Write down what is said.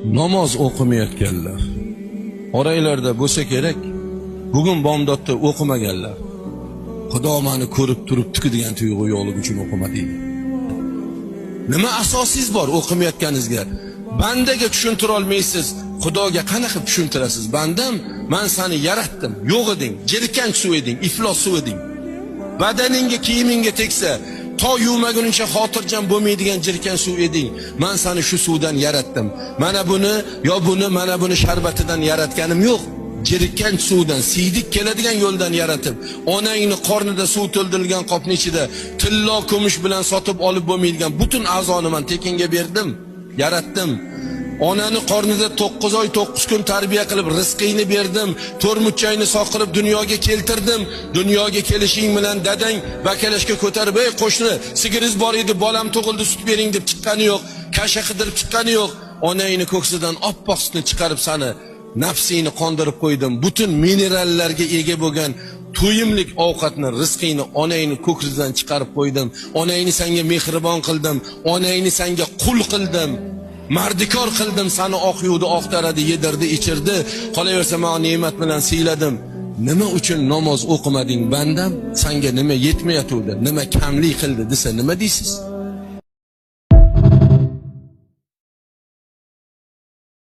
namoz o'qimayotganlar oranglarda bo'lsa kerak, bugun bomdodda o'qimaganlar. Xudo meni ko'rib turibdi degan tuyg'u yo'qligi uchun o'qimadinglar. Nima asosingiz bor o'qimayotganingizga? Bandaga tushuntira olmaysiz, Xudoga qanaqa tushuntirasiz? Bandam, men seni yaratdim, yo'q eding, jirkanch suv eding, iflos suv eding. Badaningga, kiyimingga tegsa, to yuvmaguncha xotirjam bo'lmaydigan jirkan suv eding. Men seni shu suvdan yaratdim. Mana buni, yo buni, mana buni sharbatidan yaratganim yo'q. Jirkan suvdan, siydik keladigan yo'ldan yaratib, onangni qornida suv to'ldirilgan qopning ichida tillo kumush bilan sotib olib bo'lmaydigan butun a'zoni men tekinga berdim, yaratdim. Onani qornida 9 oy 9 kun tarbiya qilib rizqingni berdim, to'rmuchchayni soqirib dunyoga keltirdim. Dunyoga kelishing bilan dadang bakalashga ko'tarib, "Ey qo'shni, sigiriz bor edi, bolam tug'ildi, sut bering" deb chiqqani yo'q, kasha qidirib chiqqani yo'q. Onangni ko'ksidan oppoq sutni chiqarib seni nafsingni qondirib qo'ydim. Butun minerallarga ega bo'lgan to'yimlik ovqatni, rizqingni onangni ko'ksidan chiqarib qo'ydim. Onangni senga mehribon qildim, onangni senga qul qildim. Mardikor qildim, seni oq yuvdi, oq taradi, yedirdi, ichirdi. Qolaversa men ne'mat bilan siyladim. Nima uchun namoz o'qimading bandam? Senga nima yetmayatdi? Nima kamlik qildi desa nima deysiz?